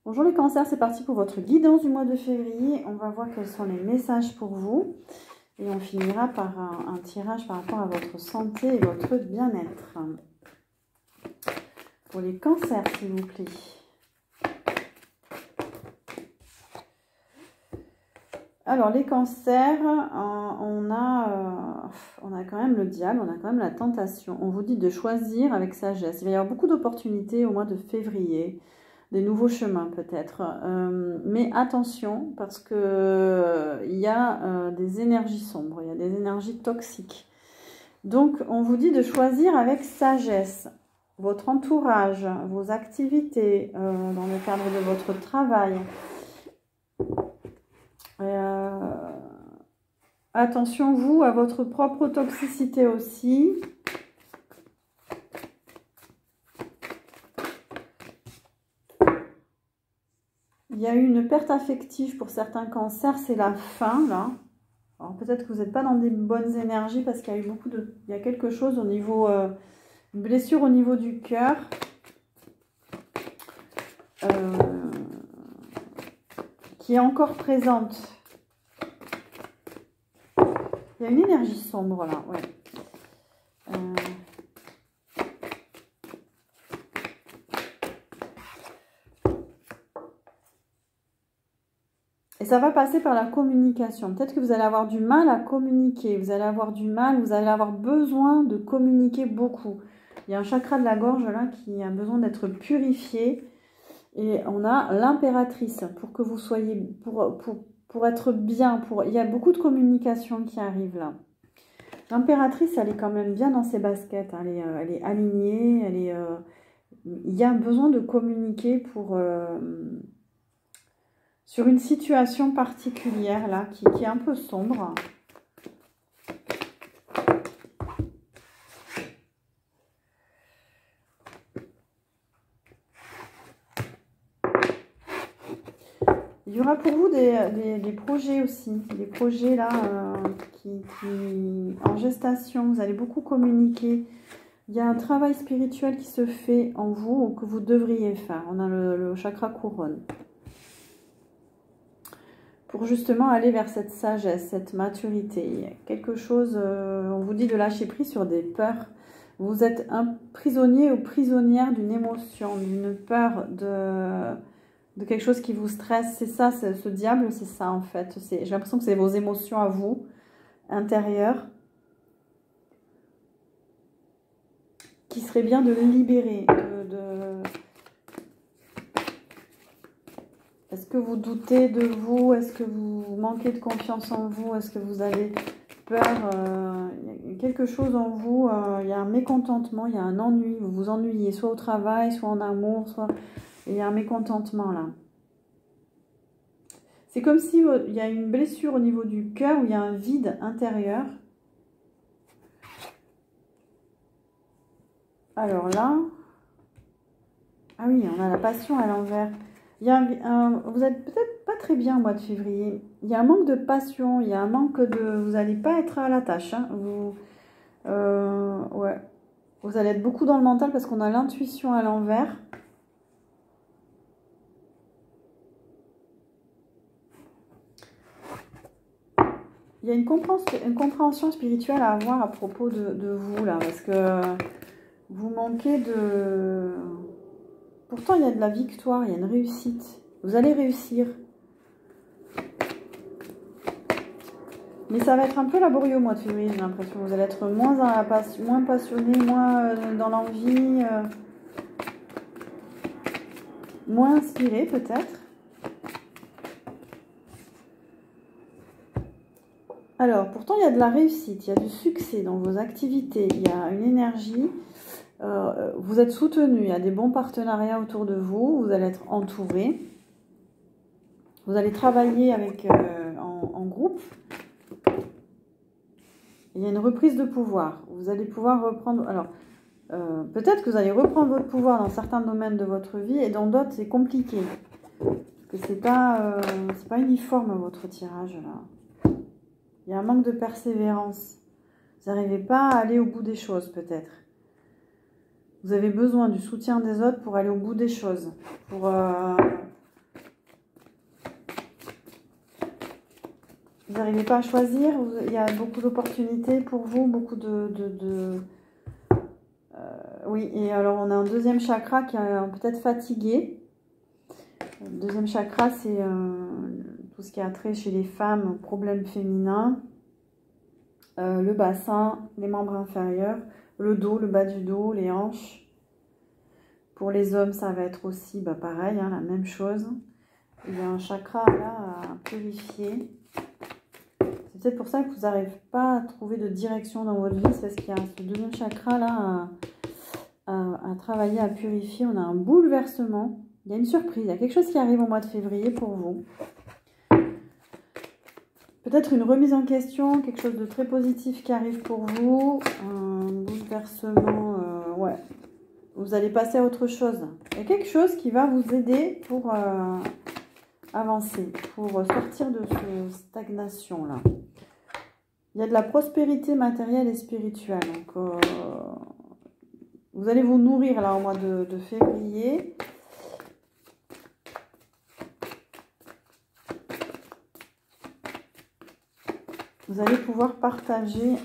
Bonjour les cancers, c'est parti pour votre guidance du mois de février. On va voir quels sont les messages pour vous. Et on finira par un tirage par rapport à votre santé et votre bien-être. Pour les cancers, s'il vous plaît. Alors les cancers, on a quand même le diable, on a quand même la tentation. On vous dit de choisir avec sagesse. Il va y avoir beaucoup d'opportunités au mois de février. Des nouveaux chemins peut-être. Mais attention, parce que il y a des énergies sombres, il y a des énergies toxiques. Donc, on vous dit de choisir avec sagesse votre entourage, vos activités dans le cadre de votre travail. Attention, vous, à votre propre toxicité aussi. Il y a eu une perte affective pour certains cancers, c'est la fin là. Alors peut-être que vous n'êtes pas dans des bonnes énergies parce qu'il y a eu il y a quelque chose au niveau, une blessure au niveau du cœur. Qui est encore présente. Il y a une énergie sombre là, ouais. Et ça va passer par la communication. Peut-être que vous allez avoir du mal à communiquer. Vous allez avoir du mal, vous allez avoir besoin de communiquer beaucoup. Il y a un chakra de la gorge là qui a besoin d'être purifié. Et on a l'impératrice pour que vous soyez, pour être bien. Il y a beaucoup de communication qui arrive là. L'impératrice, elle est quand même bien dans ses baskets. Elle est alignée. Il y a besoin de communiquer sur une situation particulière là, qui est un peu sombre. Il y aura pour vous des projets aussi, des projets là qui en gestation, vous allez beaucoup communiquer. Il y a un travail spirituel qui se fait en vous ou que vous devriez faire. On a le chakra couronne. Pour justement aller vers cette sagesse, cette maturité. Il y a quelque chose, on vous dit de lâcher prise sur des peurs. Vous êtes un prisonnier ou prisonnière d'une émotion, d'une peur, de quelque chose qui vous stresse. C'est ça, ce diable, c'est ça en fait. J'ai l'impression que c'est vos émotions à vous, intérieures, qui serait bien de les libérer. Est-ce que vous doutez de vous? Est-ce que vous manquez de confiance en vous? Est-ce que vous avez peur? Il y a quelque chose en vous, il y a un mécontentement, il y a un ennui. Vous vous ennuyez, soit au travail, soit en amour, soit... Il y a un mécontentement là. C'est comme si il y a une blessure au niveau du cœur, où il y a un vide intérieur. Alors là... Ah oui, on a la passion à l'envers. Vous êtes peut-être pas très bien au mois de février. Il y a un manque de passion, il y a un manque de... Vous n'allez pas être à la tâche. Hein. Ouais. Vous allez être beaucoup dans le mental parce qu'on a l'intuition à l'envers. Il y a une compréhension spirituelle à avoir à propos de vous là. Parce que vous manquez de... Pourtant, il y a de la victoire, il y a une réussite. Vous allez réussir. Mais ça va être un peu laborieux au mois de février, j'ai l'impression. Vous allez être moins passionné, moins dans l'envie, moins inspiré peut-être. Alors, pourtant, il y a de la réussite, il y a du succès dans vos activités, il y a une énergie. Vous êtes soutenu, il y a des bons partenariats autour de vous, vous allez être entouré. Vous allez travailler en groupe. Il y a une reprise de pouvoir. Vous allez pouvoir reprendre... Alors, peut-être que vous allez reprendre votre pouvoir dans certains domaines de votre vie et dans d'autres, c'est compliqué. Parce que c'est pas uniforme votre tirage là. Il y a un manque de persévérance. Vous n'arrivez pas à aller au bout des choses peut-être. Vous avez besoin du soutien des autres pour aller au bout des choses. vous n'arrivez pas à choisir, il y a beaucoup d'opportunités pour vous, beaucoup oui, et alors on a un deuxième chakra qui est peut-être fatigué. Le deuxième chakra, c'est tout ce qui a trait chez les femmes, problèmes féminins, le bassin, les membres inférieurs, le dos, le bas du dos, les hanches. Pour les hommes, ça va être aussi pareil, hein, la même chose. Il y a un chakra là à purifier. C'est peut-être pour ça que vous n'arrivez pas à trouver de direction dans votre vie, c'est parce qu'il y a ce deuxième chakra là à travailler, à purifier. On a un bouleversement, il y a une surprise, il y a quelque chose qui arrive au mois de février pour vous. Peut-être une remise en question, quelque chose de très positif qui arrive pour vous, un bouleversement, ouais. Vous allez passer à autre chose. Il y a quelque chose qui va vous aider pour avancer, pour sortir de cette stagnation-là. Il y a de la prospérité matérielle et spirituelle. Donc, vous allez vous nourrir là au mois de février. Vous allez pouvoir partager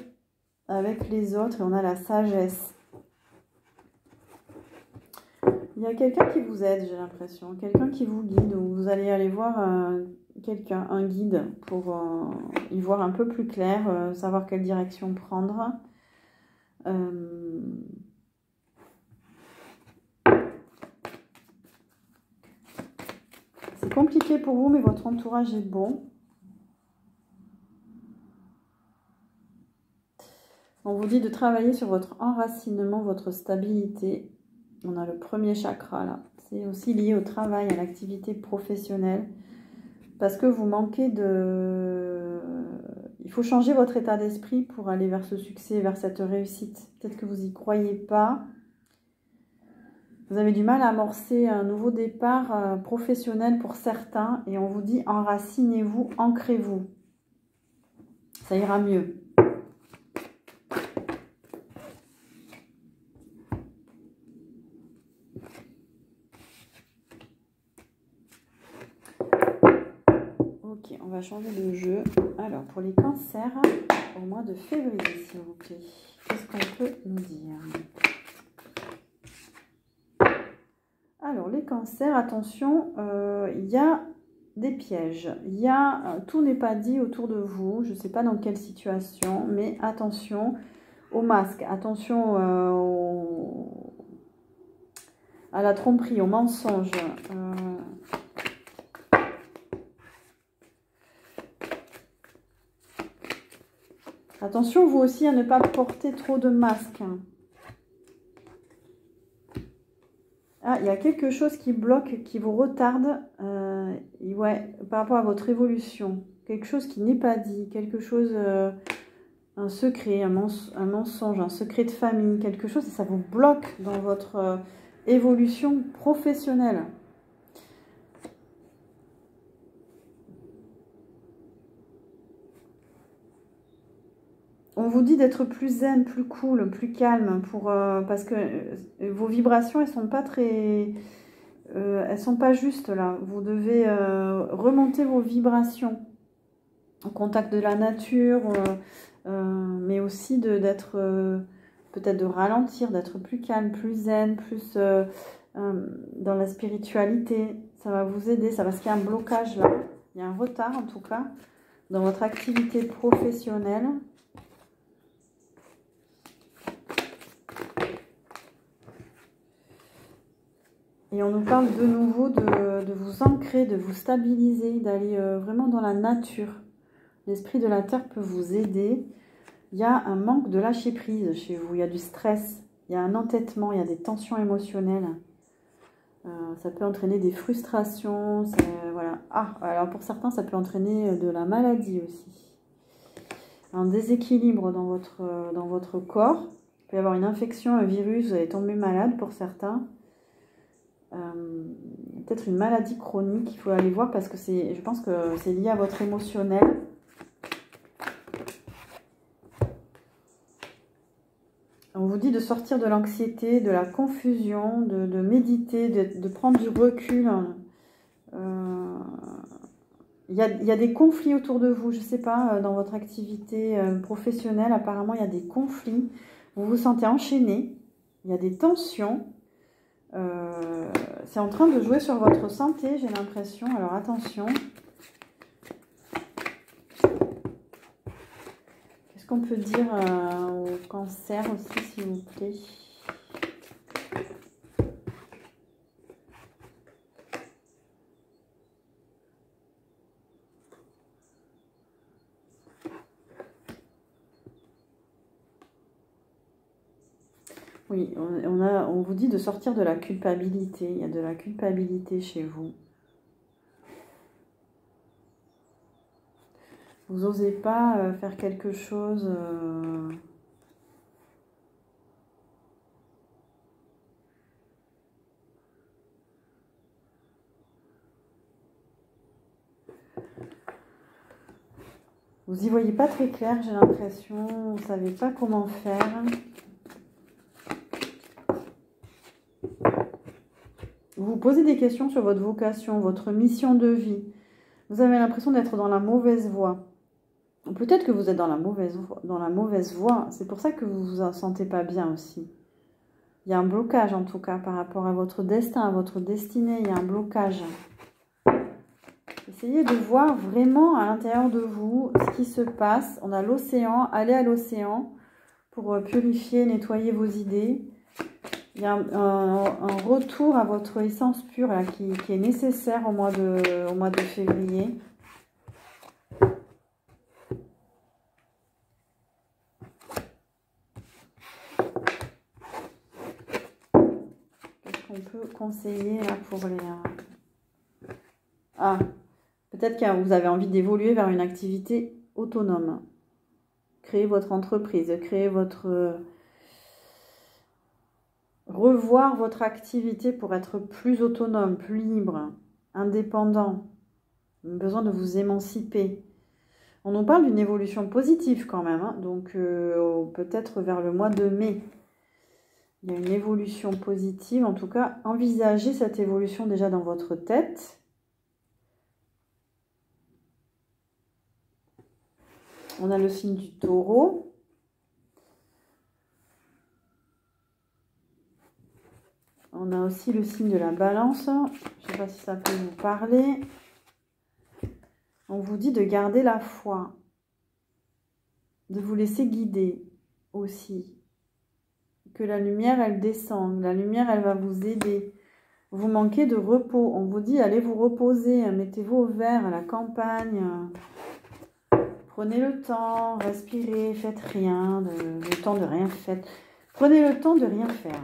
avec les autres et on a la sagesse. Il y a quelqu'un qui vous aide, j'ai l'impression, quelqu'un qui vous guide, ou vous allez aller voir quelqu'un, un guide, pour y voir un peu plus clair, savoir quelle direction prendre. C'est compliqué pour vous, mais votre entourage est bon. On vous dit de travailler sur votre enracinement, votre stabilité. On a le premier chakra là. C'est aussi lié au travail, à l'activité professionnelle. Parce que vous manquez de... Il faut changer votre état d'esprit pour aller vers ce succès, vers cette réussite. Peut-être que vous n'y croyez pas. Vous avez du mal à amorcer un nouveau départ professionnel pour certains. Et on vous dit enracinez-vous, ancrez-vous. Ça ira mieux. Ok, on va changer de jeu. Alors, pour les cancers, au mois de février, s'il vous plaît, qu'est-ce qu'on peut nous dire? Alors, les cancers, attention, il y a des pièges. Tout n'est pas dit autour de vous. Je ne sais pas dans quelle situation, mais attention au masque, attention à la tromperie, au mensonge. Attention, vous aussi, à ne pas porter trop de masques. Ah, il y a quelque chose qui bloque, qui vous retarde, ouais, par rapport à votre évolution. Quelque chose qui n'est pas dit, quelque chose, un secret, un mensonge, un secret de famille, quelque chose, et ça vous bloque dans votre évolution professionnelle. On vous dit d'être plus zen, plus cool, plus calme, parce que vos vibrations, elles sont pas très... elles sont pas justes là. Vous devez remonter vos vibrations au contact de la nature, mais aussi d'être peut-être de ralentir, d'être plus calme, plus zen, plus dans la spiritualité. Ça va vous aider, ça, parce qu'il y a un blocage là. Il y a un retard en tout cas dans votre activité professionnelle. Et on nous parle de nouveau de vous ancrer, de vous stabiliser, d'aller vraiment dans la nature. L'esprit de la terre peut vous aider. Il y a un manque de lâcher prise chez vous, il y a du stress, il y a un entêtement, il y a des tensions émotionnelles. Ça peut entraîner des frustrations, voilà. Ah, alors pour certains, ça peut entraîner de la maladie aussi. Un déséquilibre dans votre corps. Il peut y avoir une infection, un virus, vous allez tomber malade pour certains. Peut-être une maladie chronique, il faut aller voir parce que je pense que c'est lié à votre émotionnel. On vous dit de sortir de l'anxiété, de la confusion, de méditer, de prendre du recul. Il y a des conflits autour de vous, je ne sais pas, dans votre activité professionnelle, apparemment il y a des conflits. Vous vous sentez enchaîné, il y a des tensions. C'est en train de jouer sur votre santé, j'ai l'impression. Alors attention. Qu'est-ce qu'on peut dire au cancer aussi, s'il vous plaît? Oui, on vous dit de sortir de la culpabilité. Il y a de la culpabilité chez vous. Vous n'osez pas faire quelque chose. Vous n'y voyez pas très clair, j'ai l'impression. Vous ne savez pas comment faire. Vous vous posez des questions sur votre vocation, votre mission de vie. Vous avez l'impression d'être dans la mauvaise voie. Peut-être que vous êtes dans la mauvaise voie. C'est pour ça que vous ne vous sentez pas bien aussi. Il y a un blocage en tout cas par rapport à votre destin, à votre destinée. Il y a un blocage. Essayez de voir vraiment à l'intérieur de vous ce qui se passe. On a l'océan. Allez à l'océan pour purifier, nettoyer vos idées. Il y a un retour à votre essence pure là, qui est nécessaire au mois de février. Qu'est-ce qu'on peut conseiller là, pour les... Ah, peut-être que vous avez envie d'évoluer vers une activité autonome. Créer votre entreprise, créer votre... revoir votre activité pour être plus autonome, plus libre, indépendant. Besoin de vous émanciper. On nous parle d'une évolution positive quand même, hein, donc peut-être vers le mois de mai. Il y a une évolution positive, en tout cas, envisagez cette évolution déjà dans votre tête. On a le signe du taureau. On a aussi le signe de la balance. Je ne sais pas si ça peut vous parler. On vous dit de garder la foi. De vous laisser guider aussi. Que la lumière, elle descend. La lumière, elle va vous aider. Vous manquez de repos. On vous dit, allez vous reposer. Mettez-vous au vert, à la campagne. Prenez le temps, respirez, faites rien. Le temps de rien faire. Prenez le temps de rien faire.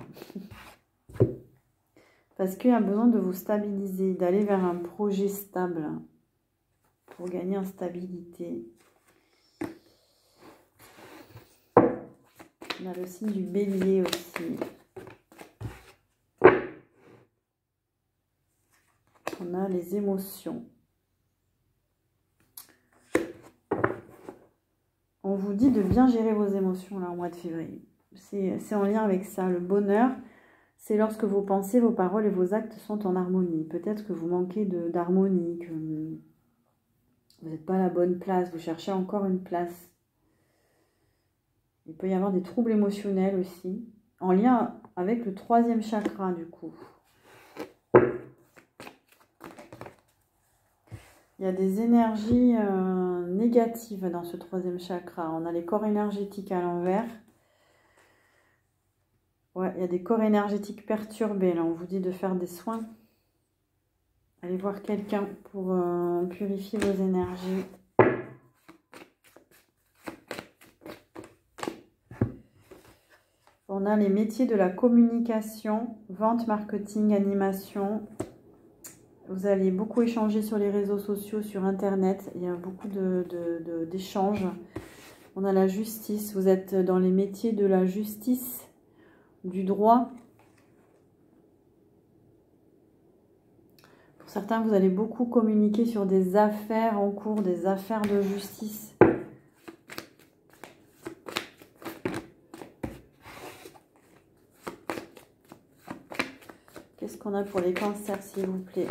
Parce qu'il y a besoin de vous stabiliser, d'aller vers un projet stable pour gagner en stabilité. On a le signe du bélier aussi. On a les émotions. On vous dit de bien gérer vos émotions là au mois de février. C'est en lien avec ça. Le bonheur, c'est lorsque vos pensées, vos paroles et vos actes sont en harmonie. Peut-être que vous manquez d'harmonie, que vous n'êtes pas à la bonne place, vous cherchez encore une place. Il peut y avoir des troubles émotionnels aussi, en lien avec le 3e chakra du coup. Il y a des énergies négatives dans ce 3e chakra. On a les corps énergétiques à l'envers. Ouais, il y a des corps énergétiques perturbés. Là, on vous dit de faire des soins. Allez voir quelqu'un pour purifier vos énergies. On a les métiers de la communication, vente, marketing, animation. Vous allez beaucoup échanger sur les réseaux sociaux, sur Internet. Il y a beaucoup d'échanges. On a la justice. Vous êtes dans les métiers de la justice, du droit. Pour certains, vous allez beaucoup communiquer sur des affaires en cours, des affaires de justice. Qu'est-ce qu'on a pour les cancers, s'il vous plaît?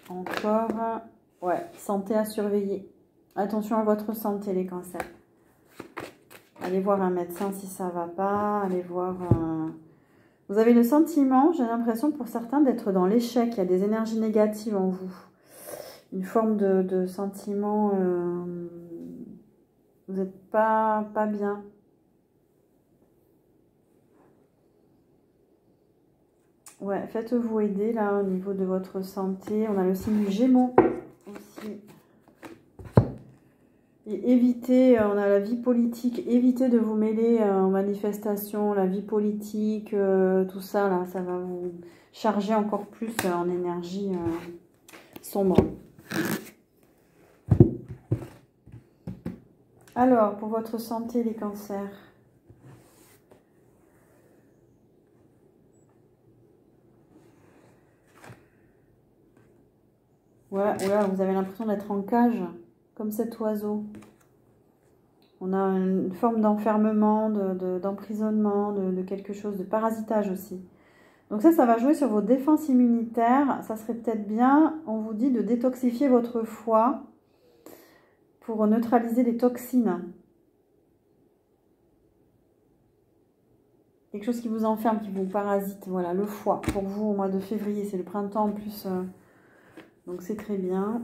Encore. Ouais, santé à surveiller. Attention à votre santé, les cancers. Allez voir un médecin si ça va pas. Allez voir... Vous avez le sentiment, j'ai l'impression pour certains, d'être dans l'échec. Il y a des énergies négatives en vous. Une forme de sentiment... vous n'êtes pas bien. Ouais, faites-vous aider là au niveau de votre santé. On a le signe du Gémeaux aussi. Et évitez, on a la vie politique, évitez de vous mêler en manifestation, la vie politique, tout ça là, ça va vous charger encore plus en énergie sombre. Alors, pour votre santé, les cancers. Voilà, voilà, vous avez l'impression d'être en cage, comme cet oiseau. On a une forme d'enfermement, d'emprisonnement, de quelque chose, de parasitage aussi. Donc ça va jouer sur vos défenses immunitaires. Ça serait peut-être bien, on vous dit, de détoxifier votre foie pour neutraliser les toxines. Quelque chose qui vous enferme, qui vous parasite. Voilà, le foie. Pour vous, au mois de février, c'est le printemps en plus. Donc c'est très bien.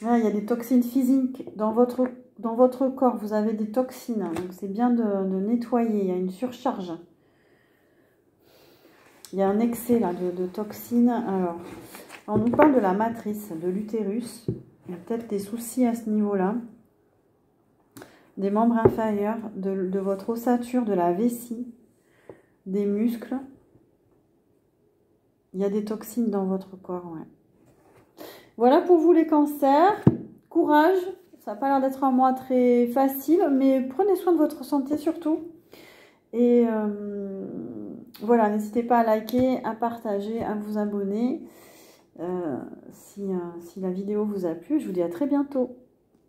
Là, il y a des toxines physiques dans votre corps. Vous avez des toxines. Donc c'est bien de nettoyer. Il y a une surcharge. Il y a un excès là de toxines. Alors, on nous parle de la matrice, de l'utérus. Il y a peut-être des soucis à ce niveau-là. Des membres inférieurs, de votre ossature, de la vessie, des muscles. Il y a des toxines dans votre corps, ouais. Voilà pour vous les cancers. Courage. Ça n'a pas l'air d'être un mois très facile, mais prenez soin de votre santé surtout. Et voilà, n'hésitez pas à liker, à partager, à vous abonner. Si la vidéo vous a plu, je vous dis à très bientôt.